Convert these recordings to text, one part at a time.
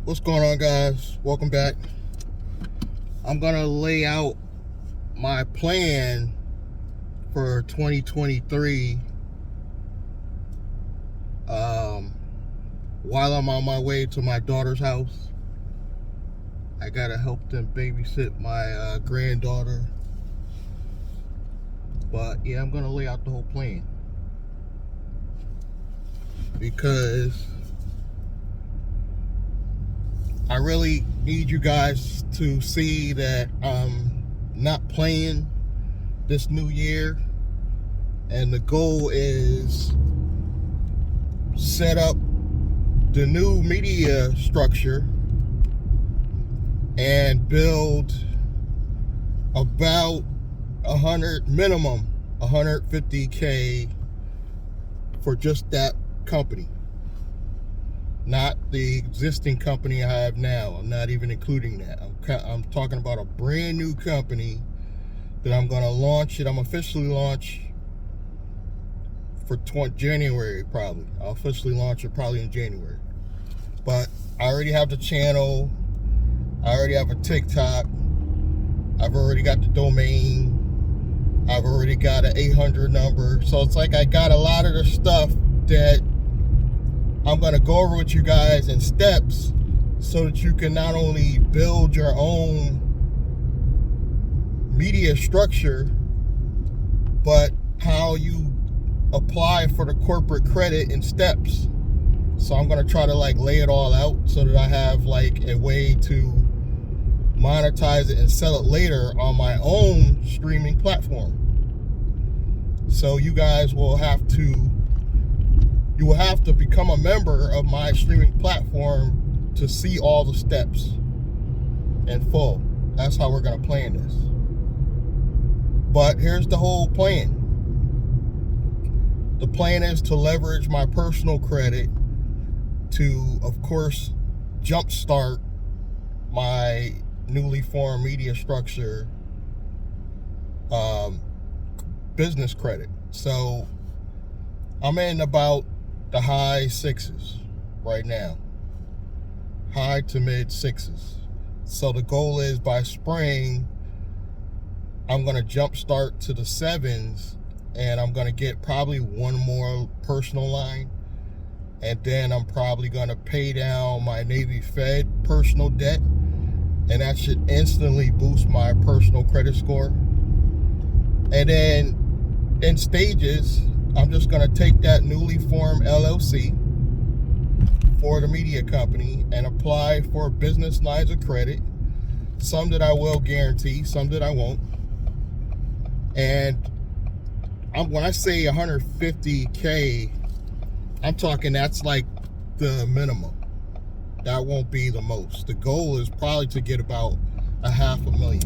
What's going on, guys? Welcome back. I'm gonna lay out my plan for 2023 while I'm on my way to my daughter's house. I gotta help them babysit my granddaughter. But yeah, I'm gonna lay out the whole plan because I really need you guys to see that I'm not playing this new year, and the goal is set up the new media structure and build about 150K for just that company. Not the existing company I have now. I'm not even including that. I'm talking about a brand new company that I'm going to launch it. I'm officially launch for January probably. I'll officially launch it probably in January. But I already have the channel. I already have a TikTok. I've already got the domain. I've already got an 800 number. So it's like I got a lot of the stuff that I'm going to go over with you guys in steps so that you can not only build your own media structure, but how you apply for the corporate credit in steps. So I'm going to try to lay it all out so that I have a way to monetize it and sell it later on my own streaming platform. So you guys will have to become a member of my streaming platform to see all the steps in full. That's how we're going to plan this. But here's the whole plan. The plan is to leverage my personal credit to, of course, jumpstart my newly formed media structure business credit. So I'm in about the high sixes right now, high to mid sixes. So the goal is by spring I'm going to jumpstart to the sevens, and I'm going to get probably one more personal line, and then I'm probably going to pay down my Navy Fed personal debt, and that should instantly boost my personal credit score. And then in stages, I'm just going to take that newly formed LLC for the media company and apply for business lines of credit, some that I will guarantee, some that I won't. And when I say 150K, I'm talking that's like the minimum. That won't be the most. The goal is probably to get about $500,000.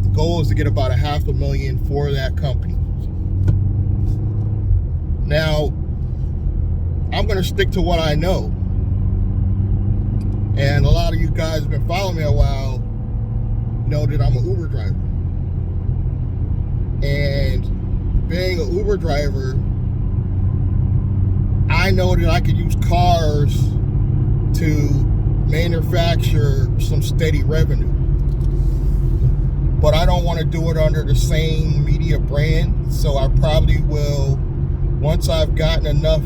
The goal is to get about $500,000 for that company. Now, I'm going to stick to what I know. And a lot of you guys have been following me a while know that I'm an Uber driver. And being an Uber driver, I know that I could use cars to manufacture some steady revenue. But I don't want to do it under the same media brand. So I probably will, once I've gotten enough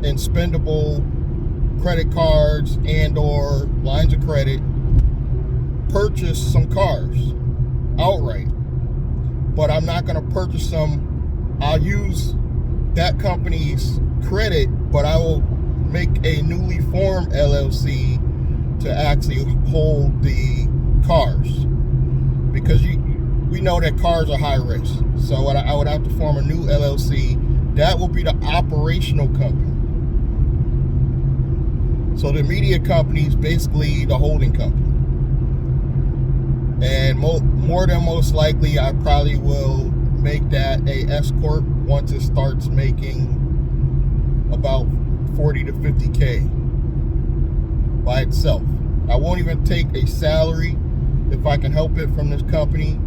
in spendable credit cards and or lines of credit, purchase some cars outright. But I'm not going to purchase them. I'll use that company's credit, but I will make a newly formed LLC to actually hold the cars, because we know that cars are high risk. So I would have to form a new LLC. That will be the operational company. So the media company is basically the holding company. And more than most likely, I probably will make that a S Corp once it starts making about 40 to 50K by itself. I won't even take a salary, if I can help it, from this company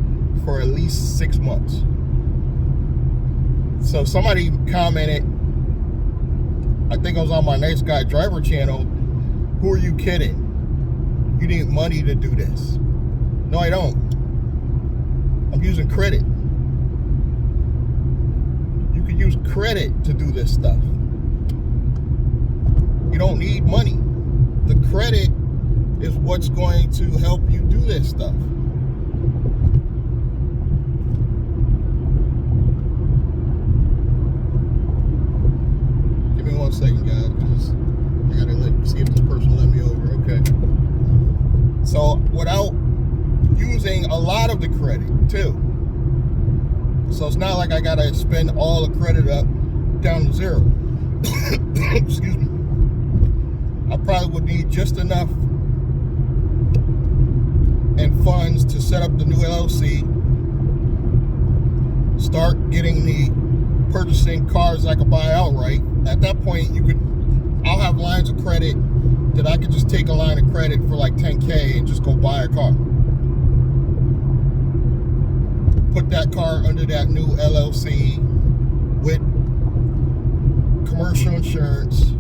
for at least 6 months. So somebody commented, I think it was on my Nice Guy Driver channel, Who are you kidding? You need money to do this. No, I don't. I'm using credit. You can use credit to do this stuff. You don't need money. The credit is what's going to help you do this stuff. Give me 1 second, guys, because I gotta see if this person let me over. Okay. So without using a lot of the credit too. So it's not like I gotta spend all the credit up down to zero. Excuse me. I probably would need just enough and funds to set up the new LLC, start getting the purchasing cars I could buy outright. At that point, I'll have lines of credit that I could just take a line of credit for like $10K and just go buy a car. Put that car under that new LLC with commercial insurance.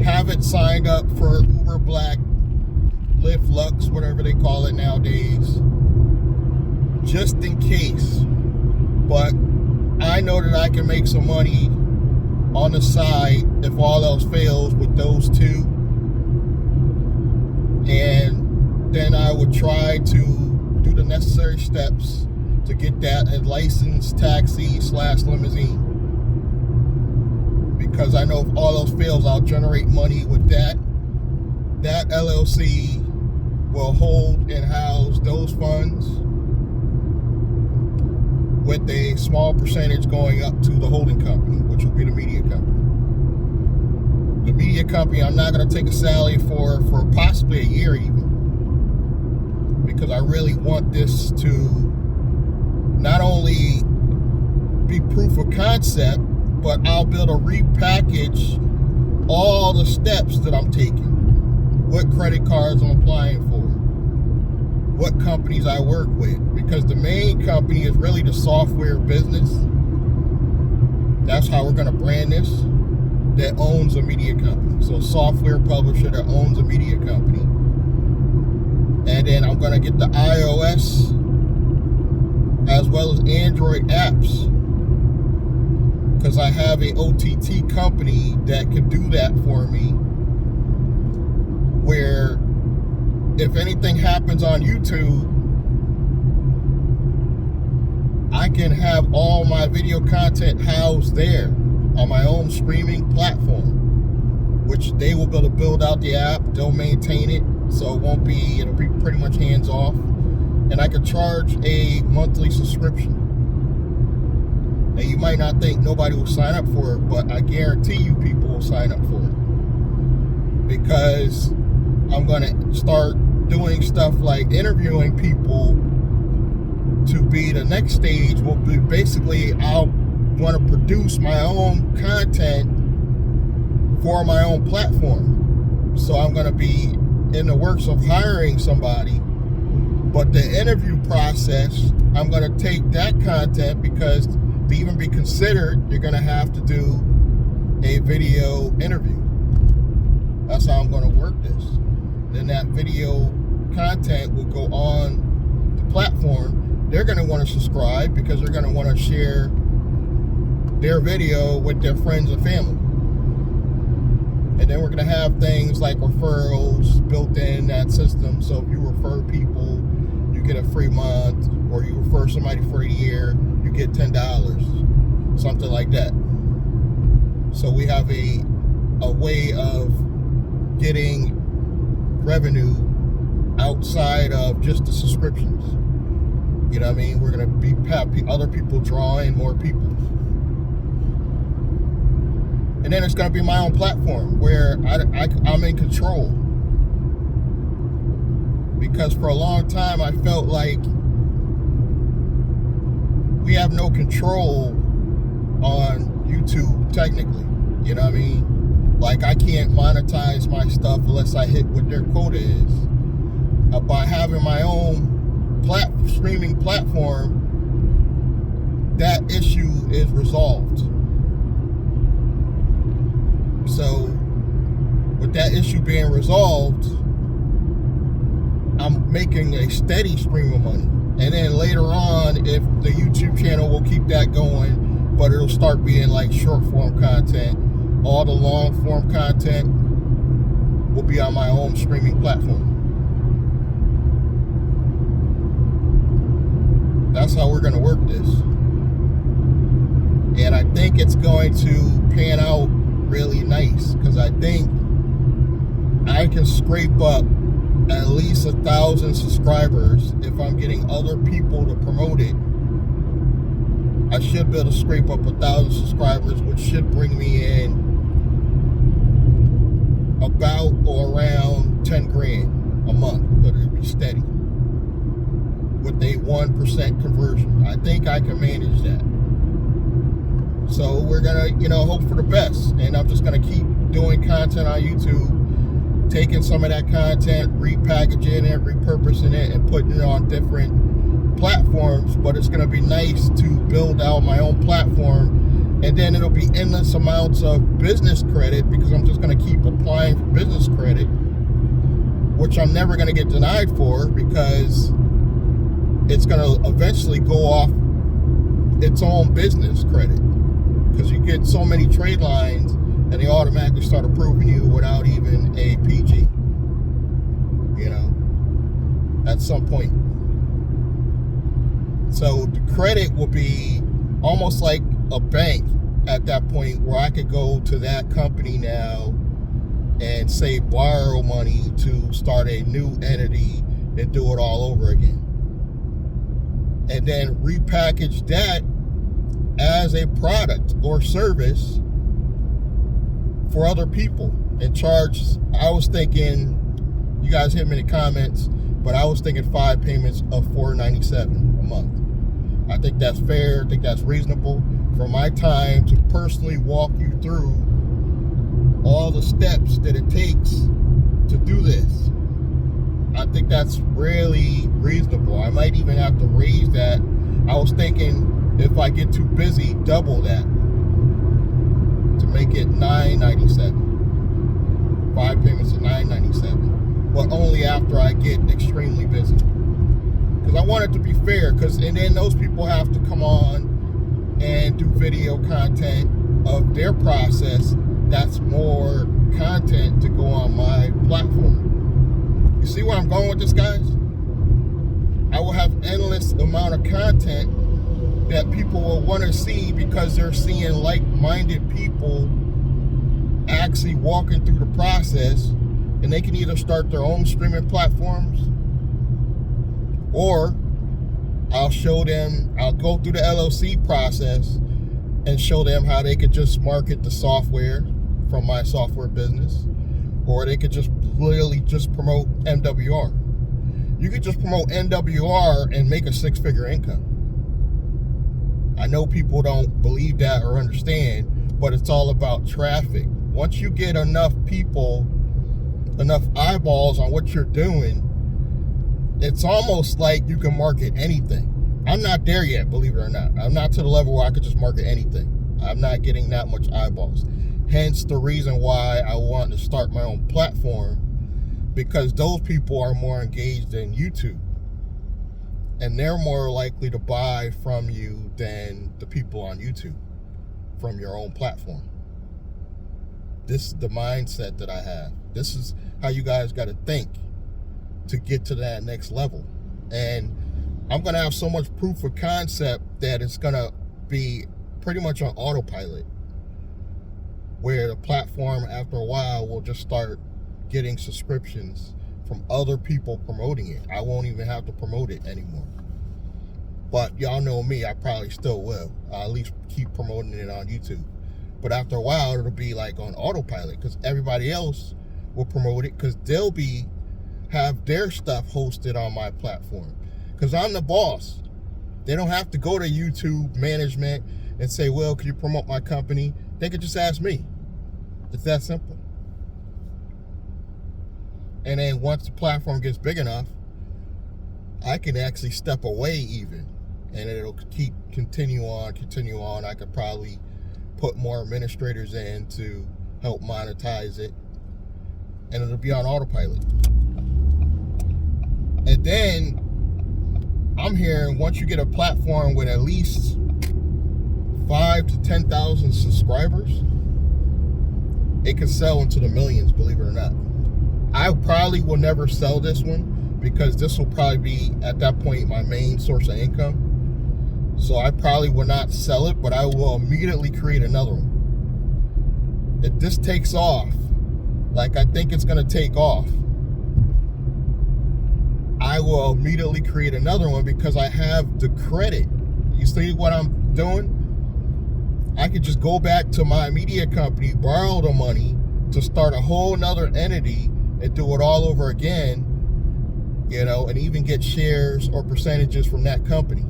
Have it signed up for Uber Black, Lyft Lux, whatever they call it nowadays, just in case. But I know that I can make some money on the side if all else fails with those two. And then I would try to do the necessary steps to get that a licensed taxi/limousine. Because I know if all else fails, I'll generate money with that. That LLC will hold and house those funds with a small percentage going up to the holding company, which will be the media company. The media company, I'm not going to take a salary for possibly a year even, because I really want this to not only be proof of concept, but I'll be able to repackage all the steps that I'm taking. What credit cards I'm applying for. What companies I work with. Because the main company is really the software business. That's how we're going to brand this. That owns a media company. So software publisher that owns a media company. And then I'm going to get the iOS as well as Android apps. Because I have a OTT company that can do that for me, where if anything happens on YouTube, I can have all my video content housed there on my own streaming platform, which they will be able to build out the app, they'll maintain it, so it'll be pretty much hands off, and I could charge a monthly subscription. Now, you might not think nobody will sign up for it, but I guarantee you people will sign up for it. Because I'm going to start doing stuff like interviewing people to be the next stage. Will be basically, I'll want to produce my own content for my own platform. So I'm going to be in the works of hiring somebody. But the interview process, I'm going to take that content, because to even be considered, you're going to have to do a video interview. That's how I'm going to work this. Then that video content will go on the platform. They're going to want to subscribe because they're going to want to share their video with their friends and family. And then we're going to have things like referrals built in that system. So if you refer people, you get a free month, or you refer somebody for a year, you get $10, something like that. So we have a way of getting revenue outside of just the subscriptions. You know what I mean? We're going to have other people draw in more people. And then it's going to be my own platform where I'm in control. Because for a long time I felt like we have no control on YouTube technically. You know what I mean? Like, I can't monetize my stuff unless I hit what their quota is. By having my own streaming platform, that issue is resolved. So that issue being resolved, I'm making a steady stream of money. And then later on, if the YouTube channel will keep that going, but it'll start being like short form content. All the long form content will be on my own streaming platform. That's how we're going to work this. And I think it's going to pan out really nice, because I think I can scrape up at least 1,000 subscribers if I'm getting other people to promote it. I should be able to scrape up 1,000 subscribers, which should bring me in about or around 10 grand a month, but it'll be steady with a 1% conversion. I think I can manage that. So we're gonna, hope for the best, and I'm just gonna keep doing content on YouTube, taking some of that content, repackaging it, repurposing it, and putting it on different platforms. But it's gonna be nice to build out my own platform, and then it'll be endless amounts of business credit, because I'm just gonna keep applying for business credit, which I'm never gonna get denied for, because it's gonna eventually go off its own business credit. Because you get so many trade lines and they automatically start approving you without even a PG, at some point. So the credit will be almost like a bank at that point, where I could go to that company now and say borrow money to start a new entity and do it all over again. And then repackage that as a product or service for other people and charge. I was thinking, you guys hit me in the comments, but I was thinking 5 payments of $497 a month. I think that's fair. I think that's reasonable for my time to personally walk you through all the steps that it takes to do this. I think that's really reasonable. I might even have to raise that. I was thinking, if I get too busy, double that to make it $997. 5 payments of $997, but only after I get extremely busy. Because I want it to be fair. And then those people have to come on and do video content of their process. That's more content to go on my platform. You see where I'm going with this, guys? I will have endless amount of content that people will want to see, because they're seeing like-minded people actually walking through the process, and they can either start their own streaming platforms, or I'll show them, I'll go through the LLC process and show them how they could just market the software from my software business, or they could just literally just promote MWR. You could just promote MWR and make a 6-figure income. I know people don't believe that or understand, but it's all about traffic. Once you get enough people, enough eyeballs on what you're doing, it's almost like you can market anything. I'm not there yet, believe it or not. I'm not to the level where I could just market anything. I'm not getting that much eyeballs. Hence the reason why I want to start my own platform, because those people are more engaged than YouTube. And they're more likely to buy from you than the people on YouTube from your own platform. This is the mindset that I have. This is how you guys got to think to get to that next level. And I'm going to have so much proof of concept that it's going to be pretty much on autopilot, where the platform after a while will just start getting subscriptions from other people promoting it. I won't even have to promote it anymore. But y'all know me, I probably still will. I'll at least keep promoting it on YouTube. But after a while, it'll be like on autopilot, because everybody else will promote it, because they'll have their stuff hosted on my platform. Because I'm the boss. They don't have to go to YouTube management and say, well, can you promote my company? They could just ask me. It's that simple. And then once the platform gets big enough, I can actually step away even, and it'll continue on. I could probably put more administrators in to help monetize it. and it'll be on autopilot. And then I'm hearing once you get a platform with at least 5,000 to 10,000 subscribers, it can sell into the millions, believe it or not. I probably will never sell this one because this will probably be, at that point, my main source of income. So I probably will not sell it, but I will immediately create another one. If this takes off, like I think it's going to take off, I will immediately create another one because I have the credit. You see what I'm doing? I could just go back to my media company, borrow the money to start a whole nother entity and do it all over again, you know, and even get shares or percentages from that company.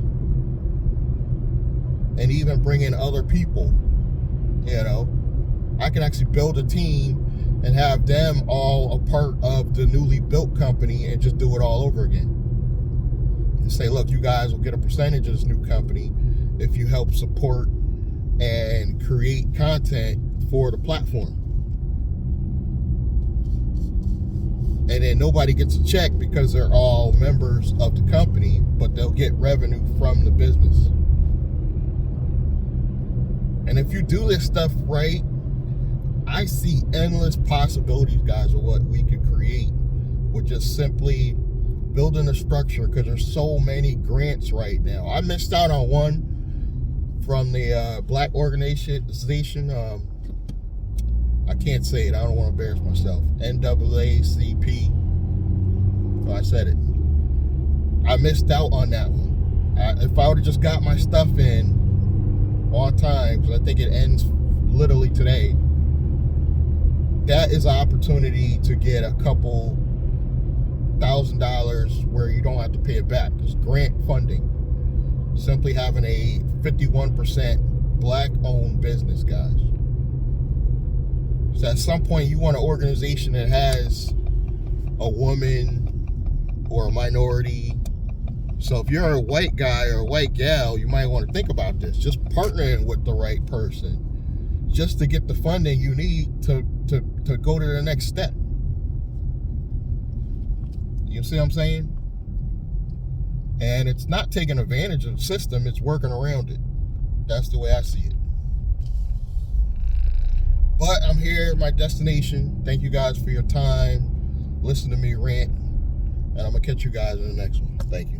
And even bring in other people, you know. I can actually build a team and have them all a part of the newly built company and just do it all over again. And say, look, you guys will get a percentage of this new company if you help support and create content for the platform. And then nobody gets a check because they're all members of the company, but they'll get revenue from the business. And if you do this stuff right, I see endless possibilities, guys, of what we could create with just simply building a structure, because there's so many grants right now. I missed out on one from the black organization. I can't say it. I don't want to embarrass myself. NAACP. Oh, I said it. I missed out on that one. If I would have just got my stuff in on time, because I think it ends literally today, that is an opportunity to get a couple $1,000 where you don't have to pay it back. It's grant funding. Simply having a 51% black-owned business, guys. So at some point, you want an organization that has a woman or a minority. So if you're a white guy or a white gal, you might want to think about this. Just partnering with the right person just to get the funding you need to go to the next step. You see what I'm saying? And it's not taking advantage of the system, it's working around it. That's the way I see it. But I'm here at my destination. Thank you guys for your time. Listen to me rant. And I'm going to catch you guys in the next one. Thank you.